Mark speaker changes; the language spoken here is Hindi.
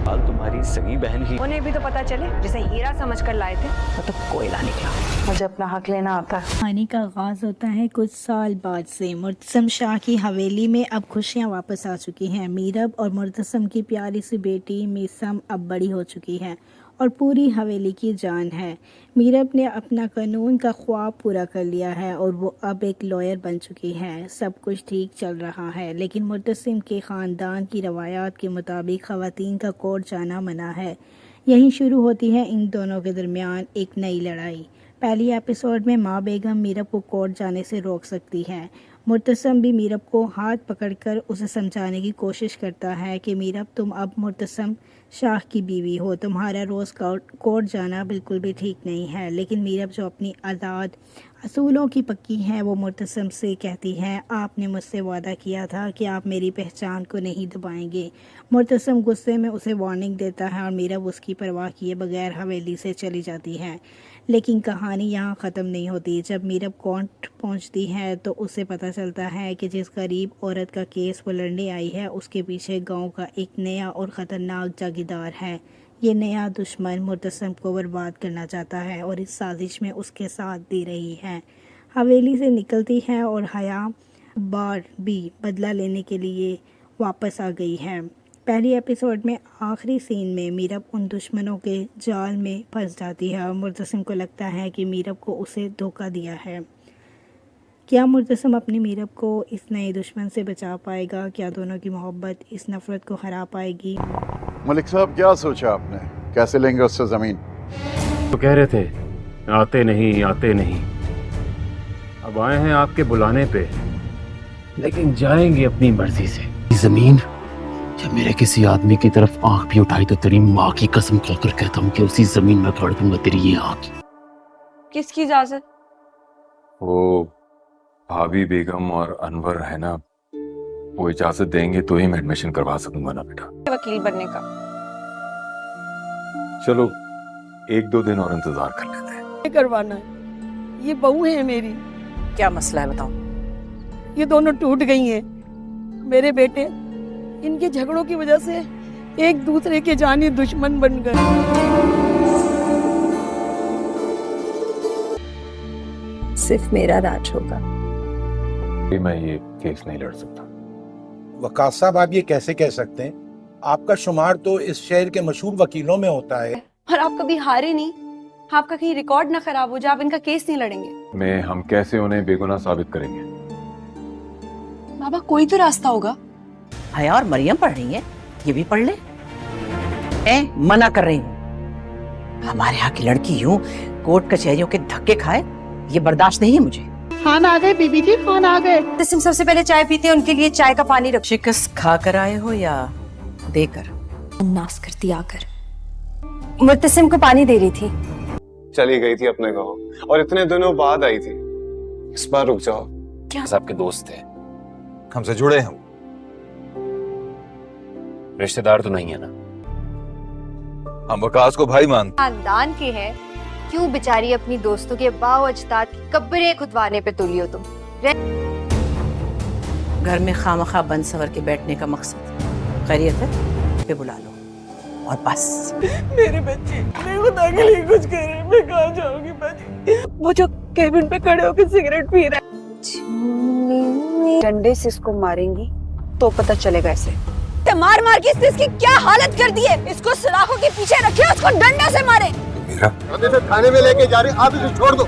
Speaker 1: हाल तुम्हारी सगी बहन ही।
Speaker 2: उन्हें भी तो पता चले, जिसे हीरा समझकर लाए थे वो तो कोयला निकला। मुझे अपना हक लेना आता है।
Speaker 3: कहानी का आगाज होता है कुछ साल बाद से। मुर्तसम शाह की हवेली में अब खुशियां वापस आ चुकी हैं। मीरब और मुर्तसम की प्यारी सी बेटी मीसम अब बड़ी हो चुकी है और पूरी हवेली की जान है। मीरब ने अपना कानून का ख्वाब पूरा कर लिया है और वो अब एक लॉयर बन चुकी है। सब कुछ ठीक चल रहा है, लेकिन मुर्तसिम के ख़ानदान की रवायात के मुताबिक ख़वातीन का कोर्ट जाना मना है। यहीं शुरू होती है इन दोनों के दरमियान एक नई लड़ाई। पहली एपिसोड में माँ बेगम मीरब को कोर्ट जाने से रोक सकती है। मुर्तसम भी मीरब को हाथ पकड़कर उसे समझाने की कोशिश करता है कि मीरब, तुम अब मुर्तसम शाह की बीवी हो, तुम्हारा रोज़ कोर्ट जाना बिल्कुल भी ठीक नहीं है। लेकिन मीरब, जो अपनी आज़ाद असूलों की पक्की है, वो मुर्तसम से कहती है, आपने मुझसे वादा किया था कि आप मेरी पहचान को नहीं दबाएंगे। मुर्तसम गुस्से में उसे वार्निंग देता है और मीरब उसकी परवाह किए बगैर हवेली से चली जाती है। लेकिन कहानी यहाँ ख़त्म नहीं होती। जब मीरब कोर्ट पहुँचती है तो उसे पता चलता है कि जिस गरीब औरत का केस वो लड़ने आई है, उसके पीछे गांव का एक नया और ख़तरनाक जागीरदार है। ये नया दुश्मन मुर्तसम को बर्बाद करना चाहता है और इस साजिश में उसके साथ दे रही है। हवेली से निकलती है और हया बार भी बदला लेने के लिए वापस आ गई है। पहली एपिसोड में आखिरी सीन में मीरब उन दुश्मनों के जाल में फंस जाती है और मुर्तसिम को लगता है कि मीरब को उसे धोखा दिया है। क्या मुर्तसिम अपनी मीरब को इस नए दुश्मन से बचा पाएगा? क्या दोनों की मोहब्बत इस नफरत को हरा पाएगी?
Speaker 4: मलिक साहब, क्या सोचा आपने? कैसे लेंगे उससे जमीन?
Speaker 5: तो कह रहे थे आते नहीं। अब आए हैं आपके बुलाने पे, लेकिन जाएंगे अपनी मर्जी से।
Speaker 6: जमीन या मेरे किसी आदमी की तरफ आंख भी उठाई तो तेरी माँ की कसम खाकर कहता हूँ कि उसी जमीन में गाड़ दूंगा तेरी ये आंख।
Speaker 2: किसकी इजाजत?
Speaker 7: वो भाभी बेगम और अनवर है ना, वो इजाजत देंगे तो ही मैं एडमिशन करवा सकूंगा ना बेटा।
Speaker 2: वकील बनने का
Speaker 7: चलो 1-2 दिन और इंतजार कर लेते हैं।
Speaker 8: करवाना है, ये बहू है मेरी।
Speaker 2: क्या मसला है बताओ?
Speaker 8: ये दोनों टूट गई हैं। मेरे बेटे इनके झगड़ों की वजह से एक दूसरे के जानी दुश्मन बन गए।
Speaker 2: सिर्फ मेरा राज होगा।
Speaker 7: मैं ये केस नहीं लड़ सकता।
Speaker 9: वकास साहब, आप ये कैसे कह सकते हैं? आपका शुमार तो इस शहर के मशहूर वकीलों में होता है।
Speaker 2: और आप कभी हारे नहीं। आपका कहीं रिकॉर्ड ना खराब हो जाए, आप इनका केस नहीं लड़ेंगे।
Speaker 7: हम कैसे उन्हें बेगुनाह साबित करेंगे?
Speaker 2: बाबा, कोई तो रास्ता होगा।
Speaker 10: हया और मरियम पढ़ रही है, ये भी पढ़ ले। मैं मना कर रही हूँ। हमारे यहाँ की लड़की यूं कोर्ट कचहरियों के धक्के खाए, ये बर्दाश्त नहीं है मुझे।
Speaker 8: खान आ गए बीबी जी, खान आ गए।
Speaker 2: मुर्तसिम सबसे पहले चाय पीते हैं, उनके लिए चाय का पानी रख।
Speaker 10: शिकस्त खा कर आए हो या देकर?
Speaker 2: नाश करती आकर। मुर्तसिम को पानी दे रही थी।
Speaker 11: चली गई थी अपने गाँव और इतने दिनों बाद आई थी। इस बार रुक जाओ।
Speaker 2: क्या?
Speaker 11: आपके दोस्त थे, हमसे जुड़े हैं। रिश्तेदार तो नहीं है ना? हम वकास को भाई मानते।
Speaker 12: खानदान के हैं, क्यों बेचारी अपनी दोस्तों के बाओ अजदाद की कब्रें खुदवाने पे तुली हो तुम?
Speaker 10: घर में खामखा बंद सवर के बैठने का मकसद खैरियत है? पे बुला लो और बस।
Speaker 8: मेरे बच्चे, मैं खुदा के लिए कुछ करे, मैं कहाँ जाऊंगी बच्चे? वो जो केबिन पे खड़े होकर सिगरेट पी रहा है।
Speaker 2: डंडे से इसको मारेंगी तो पता चलेगा इसे। मार मार के इसकी क्या हालत कर दी है। इसको सलाखों के पीछे रखे, उसको डंडे से मारे।
Speaker 11: थाने में लेके जा रहे, आप इसे छोड़ दो।